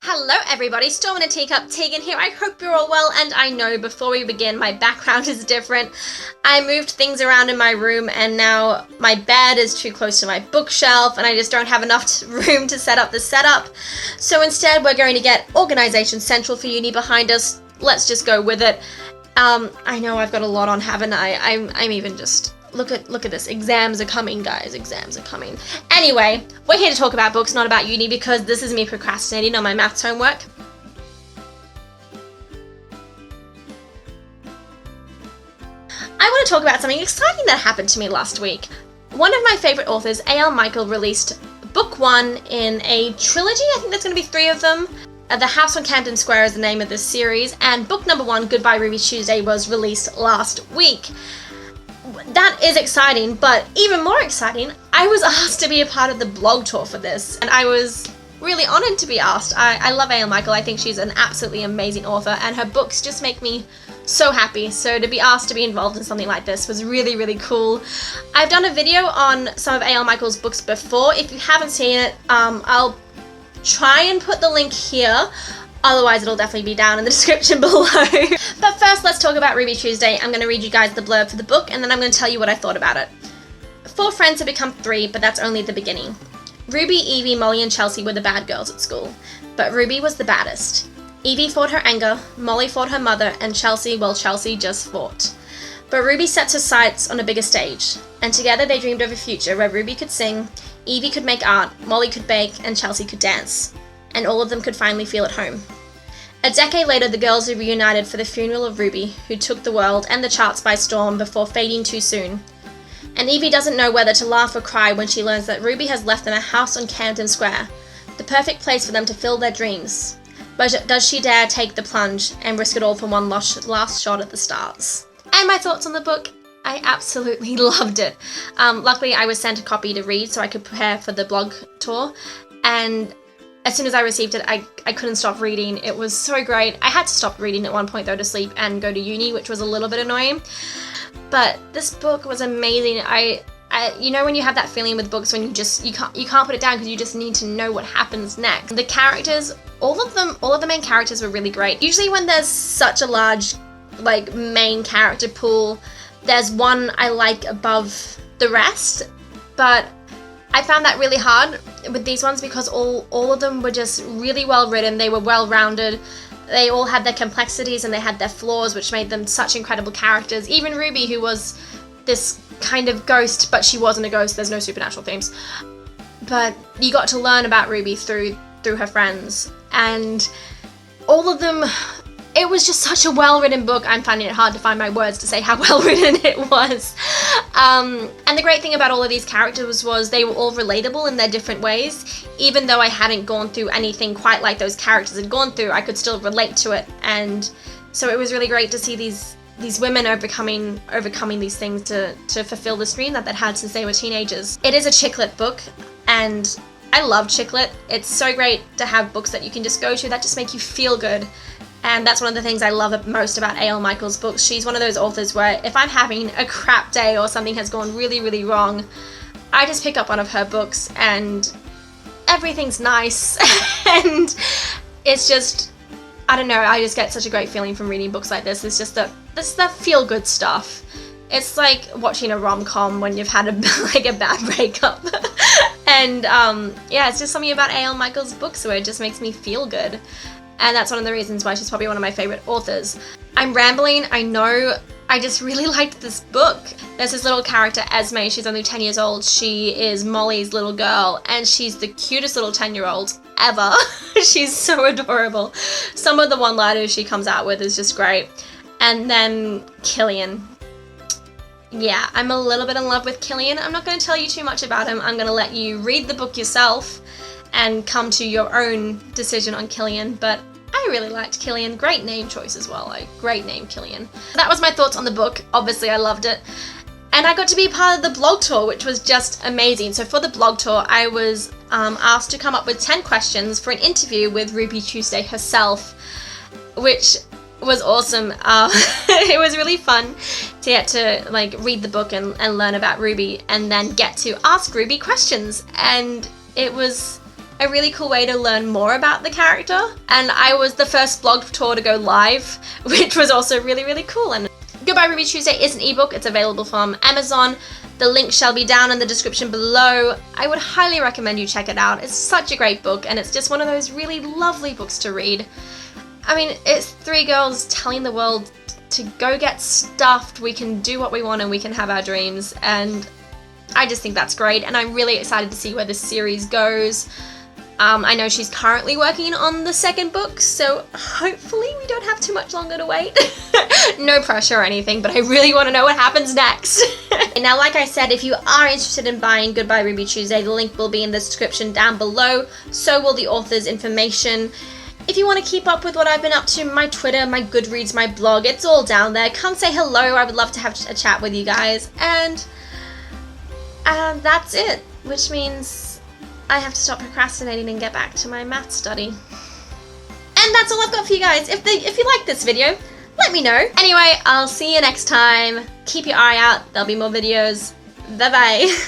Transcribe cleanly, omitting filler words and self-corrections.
Hello everybody, Storm in a Teacup, Tegan here. I hope you're all well, and I know before we begin my background is different. I moved things around in my room and now my bed is too close to my bookshelf and I just don't have enough room to set up the setup. So instead we're going to get Organisation Central for Uni behind us. Let's just go with it. I know I've got a lot on, haven't I? I'm even just... Look at this. Exams are coming, guys. Exams are coming. Anyway, we're here to talk about books, not about uni, because this is me procrastinating on my maths homework. I want to talk about something exciting that happened to me last week. One of my favourite authors, A.L Michael, released book 1 in a trilogy. I think there's going to be 3 of them. The House on Camden Square is the name of this series, and book number 1, Goodbye Ruby Tuesday, was released last week. That is exciting, but even more exciting, I was asked to be a part of the blog tour for this, and I was really honoured to be asked. I love A.L Michael. I think she's an absolutely amazing author, and her books just make me so happy. So to be asked to be involved in something like this was really, really cool. I've done a video on some of A.L Michael's books before. If you haven't seen it, I'll try and put the link here. Otherwise, it'll definitely be down in the description below. But first, let's talk about Ruby Tuesday. I'm going to read you guys the blurb for the book, and then I'm going to tell you what I thought about it. 4 friends have become 3, but that's only the beginning. Ruby, Evie, Molly, and Chelsea were the bad girls at school, but Ruby was the baddest. Evie fought her anger, Molly fought her mother, and Chelsea just fought. But Ruby set her sights on a bigger stage, and together they dreamed of a future where Ruby could sing, Evie could make art, Molly could bake, and Chelsea could dance. And all of them could finally feel at home. A decade later, the girls are reunited for the funeral of Ruby, who took the world and the charts by storm before fading too soon. And Evie doesn't know whether to laugh or cry when she learns that Ruby has left them a house on Camden Square, the perfect place for them to fill their dreams. But does she dare take the plunge and risk it all for one last shot at the stars? And my thoughts on the book? I absolutely loved it. Luckily, I was sent a copy to read so I could prepare for the blog tour, and as soon as I received it, I couldn't stop reading. It was so great. I had to stop reading at one point though to sleep and go to uni, which was a little bit annoying. But this book was amazing. I you know when you have that feeling with books when you can't put it down because you just need to know what happens next. The characters, all of the main characters were really great. Usually when there's such a large main character pool, there's one I like above the rest, but I found that really hard with these ones because all of them were just really well written. They were well rounded. They all had their complexities and they had their flaws, which made them such incredible characters. Even Ruby, who was this kind of ghost, but she wasn't a ghost. There's no supernatural themes. But you got to learn about Ruby through her friends, and all of them. It was just such a well-written book. I'm finding it hard to find my words to say how well-written it was. And the great thing about all of these characters was they were all relatable in their different ways. Even though I hadn't gone through anything quite like those characters had gone through, I could still relate to it. And so it was really great to see these women overcoming these things to fulfill this dream that they'd had since they were teenagers. It is a chick lit book, and I love chick lit. It's so great to have books that you can just go to that just make you feel good. And that's one of the things I love most about A.L Michael's books. She's one of those authors where if I'm having a crap day or something has gone really, really wrong, I just pick up one of her books and everything's nice. And it's just, I don't know, I just get such a great feeling from reading books like this. It's just this is the feel-good stuff. It's like watching a rom-com when you've had a bad breakup. And yeah, it's just something about A.L Michael's books where it just makes me feel good. And that's one of the reasons why she's probably one of my favorite authors. I'm rambling, I know. I just really liked this book. There's this little character, Esme. She's only 10 years old. She is Molly's little girl, and she's the cutest little 10-year-old ever. She's so adorable. Some of the one-liners she comes out with is just great. And then Killian. Yeah, I'm a little bit in love with Killian. I'm not going to tell you too much about him. I'm going to let you read the book yourself and come to your own decision on Killian, but I really liked Killian. Great name choice as well, great name, Killian. That was my thoughts on the book. Obviously, I loved it. And I got to be part of the blog tour, which was just amazing. So for the blog tour, I was asked to come up with 10 questions for an interview with Ruby Tuesday herself, which was awesome. It was really fun to get to read the book and learn about Ruby and then get to ask Ruby questions. And it was a really cool way to learn more about the character. And I was the first blog tour to go live, which was also really, really cool. And Goodbye Ruby Tuesday is an ebook. It's available from Amazon. The link shall be down in the description below. I would highly recommend you check it out. It's such a great book, and it's just one of those really lovely books to read. I mean, it's 3 girls telling the world to go get stuffed, we can do what we want and we can have our dreams, and I just think that's great, and I'm really excited to see where this series goes. I know she's currently working on the 2nd book, so hopefully we don't have too much longer to wait. No pressure or anything, but I really want to know what happens next. Now, like I said, if you are interested in buying Goodbye Ruby Tuesday, the link will be in the description down below, so will the author's information. If you want to keep up with what I've been up to, my Twitter, my Goodreads, my blog, it's all down there. Come say hello, I would love to have a chat with you guys. And that's it, which means I have to stop procrastinating and get back to my math study. And that's all I've got for you guys. If you like this video, let me know. Anyway, I'll see you next time. Keep your eye out, there'll be more videos. Bye bye.